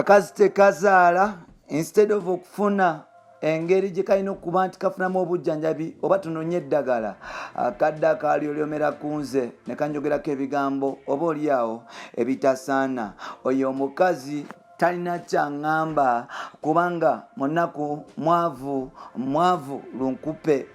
Akakazi tekazaala instead of okufuna engeri gye kalina okuba nti kafunamu obujjanjabi oba tunonye eddagala akadde akaalyolomera ku nze ne kanjogerako ebigambo oba oliawo ebitasaana. Oyo omukazi talina kyaŋŋamba kubanga munaku mwavu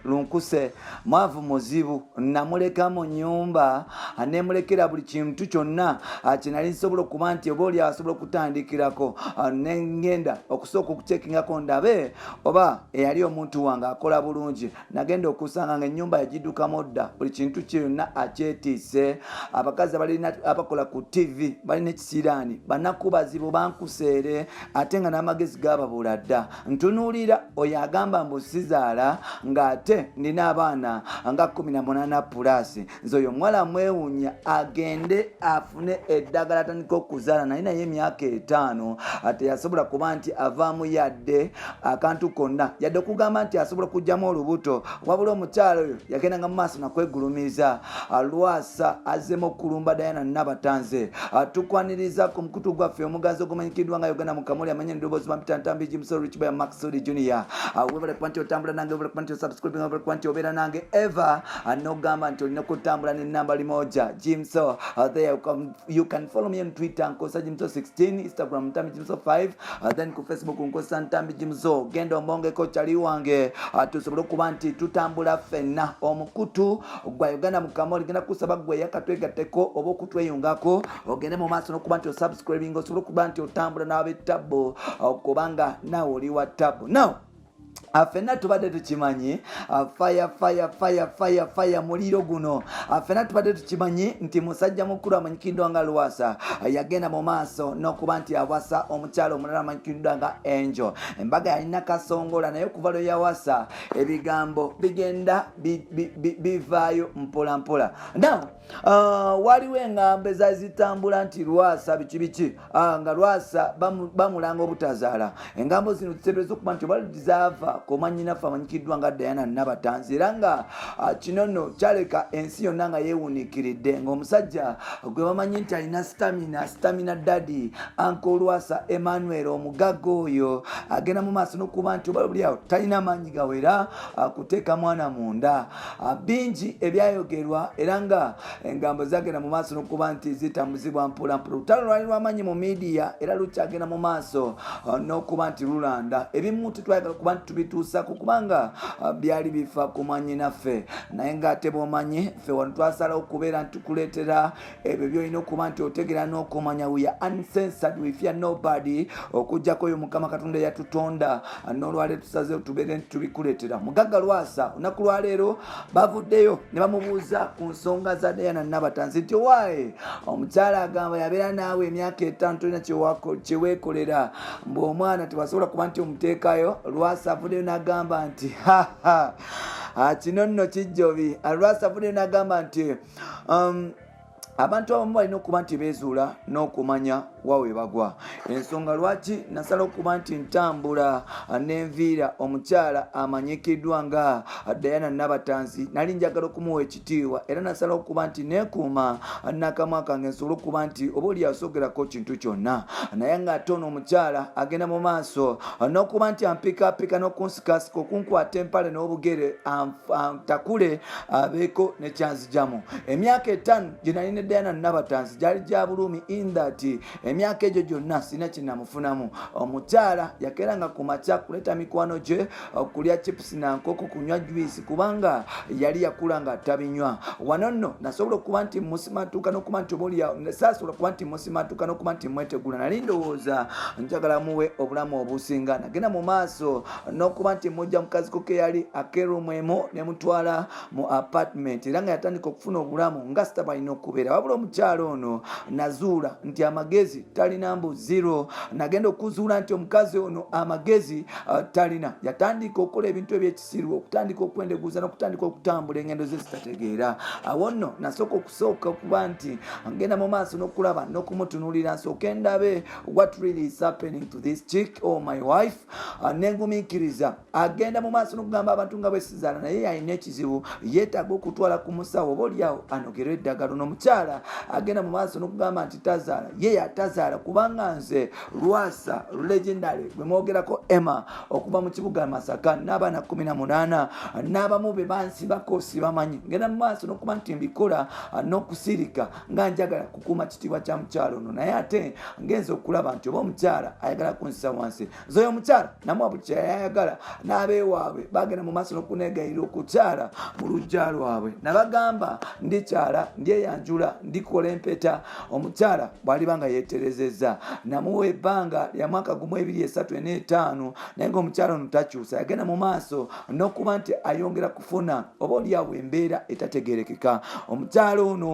lunkuse mwavu muzibu namuleka mu nnyumba nemulekera buli kintu kyonna kinali nsobola okuba nti oba oli asobola okutandikirako nengenda okusooka okuceekingako ndabe oba eyali omuntu wange akola bulungi. Nagenda okusanga nga ennyumba yagiddukamu dda buli kintu kyonna akyetiise. Abakazi abakola ku TV balina ekisiraani banaku bazibu bankuseere ate nga n'amagezi gababula dda. Ntunuulira oyo agamba mbu sizaala ng'ate nina abaana nga 18 pulasi. Nze oyo omuwala mwewuunya agende afune eddagala atandika okuzaala naye emyaka 5 ate yasobola kuba nti avaamu yadde akantu konna yadde okugamba nti asobola okugyamu olubuto. Wabula omukyalo oyo yagendanga mu maaso nakwegulumiza Lwasa azzemu okulumba Diana Nabatanze. Tukwaniriza ku mukutu gwaffe omuganzi ogumanyikiddwa nga Uganda Mukamuli amanye ndoboozi bampita Ntambi Jimso Richboy Maxwell Junior. Webale kuba nti otambula nange, webale kuba nti osubscribe, webale kuba nti obeera nange ever n'ogamba nti olina okutambula n'ennamba limoja Jimso. There you can follow me on Twitter nkosa Jimso 16, Instagram Ntambi Jimso 5, then ku Facebook nkosa Ntambi Jimso. Genda ombongeko kyali wange tusobole okuba nti tutambula ffenna. Omukutu gwa Uganda Mukamuli genda kusaba gwe yakatwegatteko oba okutweyungako ogende mu maaso n'okuba nti osubscribing osobole okuba nti otambula n'ab'ettabo kubanga naawe oli wa ttabo. Now ffenna tubadde tukimanyi fire muliro guno. Ffenna tubadde tukimanyi nti musajja mukulu amanyikiddwa nga Lwasa yagenda mu maaso n'okuba nti awasa omukyalo omulala amanyikiddwa nga Angel. Embaga yalina kasongola naye okuva lwe yawasa ebigambo bigenda bivaayo mpola mpola. Now waliwo engambo ezazitambula nti Lwasa biki nga Lwasa bamulanga obutazaala. Engambo zino ziteebereza okuba nti oba zaava kumanyinaffe amanyikiddwa nga Diana Nabatanze era nga kino nno kyaleka ensi yonna nga yeewuniikiridde ng'omusajja gwe bamanyi nti alina stamina daddy Uncle Lwasa Emmanuel omugagga oyo agenda mu maaso n'okuba nti oba buli awo talina maanyi gawera kuteeka mwana munda. Bingi ebyayogerwa era nga engambo zagenda mu maaso n'okuba nti zitambuzibwa mpola mpola. Olutalo lwali lwamanyi mu midiya era lukyagenda mu maaso n'okuba nti lulanda. Ebimu tetwayagala kuba nti tubituusako kubanga byali bifa kumanyi naffe naye ng'ate bw'omanyi ffe wano twasalawo okubeera nti tukuleetera ebyo byolina okuba nti otegera n'okumanya we are uncensored, we fear nobody okujjako oyo Mukama Katonda yatutonda n'olwaleero tusazeewo tubeere nti tubikuleetera. Mugagga Lwasa olunaku lwaleero bavuddeyo ne bamubuuza ku nsonga za Diana Nabatanze nti waaye omukyala agamba yabeera naawe emyaka 5 tolina kyeweekolera mbu omwana tebasobola kuba nti omuteekayo. Lwasa avuddeyo n'agamba nti kino nno kijjobi. Lwasa avuddeyo n'agamba nti abantu abamu balina okuba nti beezuula n'okumanya wawe bagwa. Ensonga lwaki nasala okuba nti ntambula n'enviira omukyala amanyikiddwa nga Diana Nabatanze nali njagala okumuwa ekitiibwa era nasala okuba nti neekuuma n'akamwa kange nsobole okuba nti oba oli asogerako kintu kyonna naye ng'ate ono omukyala agenda mu maaso n'okuba nti ampikaapika n'okunsikasika okunkwata empale n'obugere antakule abeeko ne kyanzijamu. Emyaka 5 gye nali ne Diana Nabatanze gyali gya bulumi in that emyaka egyo gyonna sina kinamufunamu. Omukyala yakeranga ku makya kuleeta mikwano gye okulya chips na nkoko kunywa juice kubanga yali yakula nga tabinywa. Wano nno nasobola okuba nti musimatuka n'okuba nti obaoliawo saasobola kuba nti musimatuka n'okuba nti mwetegula. Nali ndowooza njagala muwe obulamu obusinga. Nagenda mu maaso n'okuba nti mujja mukazi koke yali akerumu emu ne mutwala mu apartment era nga yatandika okufuna obulamu nga sitaba alina okubeera. Wabula omukyalo ono nazuula nti amagezi talina mbu zero. Nagenda okuzuula nti omukazi ono amagezi talina. Yatandika okukola ebintu ebyekisiru okutandika okwendeguza n'okutandika okutambula engendo ze zitategeera. Awo nno nasooka okusooka okuba nti ngenda mu maaso n'okulaba n'okumutunuulira nsooke ndabe what really is happening to this chick or my wife. Nengumiikiriza agenda mu maaso n'okugamba abantu nga bwe sizaala naye alina ekizibu yeetaaga okutwala ku musawo oba oliawo anogerwe eddagala. N'omukyala omukyala agenda mu maaso n'okugamba nti tazaala ye yatazaala kubanga nze Lwasa legendary gwe mwogerako Emma okuva mu kibuga Masaka n'abaana 18 n'abamu be bansibako sibamanyi ngenda mu maaso n'okuba nti mbikola n'okusirika nga njagala kukuuma kitiibwa kya mukyala ono naye ate ngenza okulaba nti oba omukyala ayagala kunsisa wansi zoyo omukyala namuwa buli kyayagala n'abeewaabwe bagenda mu maaso n'okunegayirira okukyala mu lujja lwabwe nabagamba ndikyala ndyeyanjula ndikola empeta omukyala bw'alibanga yeeterezezza namuwa ebbanga lya mwaka gumu 2, 3, 4, 5 naye ng'omukyala ono takyusa yagenda mu maaso n'okuba nti ayongera kufuna oba oliawo embeera etategerekeka omukyala ono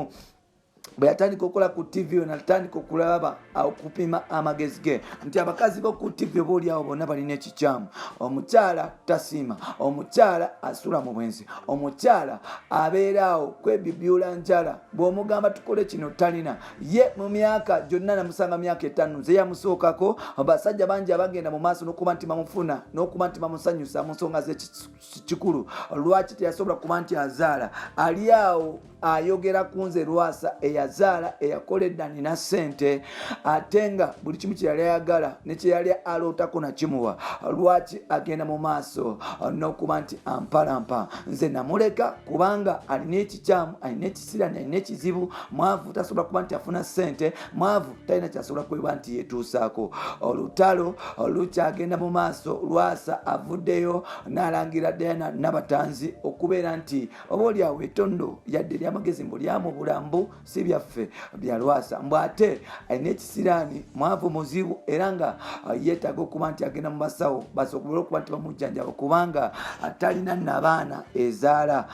bwe yatandika okukola ku TV natandika okulaba okupima amagezi ge nti abakazi bo ku TV oba oliawo bonna balina ekikyamu omukyala tasiima omukyala asula mu bwenzi omukyala abeeraawo kwebibyula njala bw'omugamba tukole kino talina ye mu myaka gyonna namusanga myaka 5 ze yamusookako basajja bangi abagenda mu maaso n'okuba nti bamufuna n'okuba nti bamusanyusa mu nsonga z'ekikulu lwaki teyasobola kuba nti azaala ali awo ayogera kunze Lwasa eyazaala eyakoledda nina ssente ate nga buli kimu kye yali ayagala ne kye yali alootako nakimuwa lwaki agenda mu maaso n'okuba nti ampalampa nze namuleka kubanga alina ekikyamu alina ekisirani alina ekizibu mwavu tasobola kuba nti afuna ssente mwavu talina kyasobola kuba nti yetuusaako olutalo lukyagenda mu maaso Lwasa avuddeyo n'alangira Diana Nabatanzi okubeera nti oba oliawo etondo yadde amagezi mbulyamu bulambu si byaffe bya Lwasa mbwate alina ekisiraani mwavu muzibu era nga yeetaaga okuba nti agenda mu basawo basobole okuba nti bamujjanjaba kubanga atalina nabaana ezaala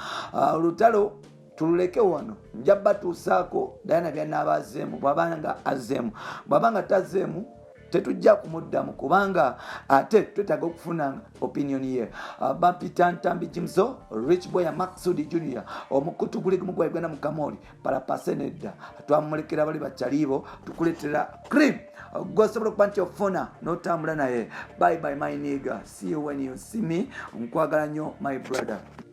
olutalo tululeke wano nja batuusaako Diana byannaabazeemu bw'abanga azzeemu bw'abanga tazzeemu tetujja kumuddamu kubanga ate twetaaga okufuna opinion ye bampita Ntambi Jimzo Rich Boy Maxudi Junior omukutu guli gumu gwa Uganda Mukamoli parapasenedda twamulekera bali bachalibo tukuletera cream gosobola okuba nti ofuna n'otambula naye bye bye my nigga see you when you see me nkwagala nnyo my brother.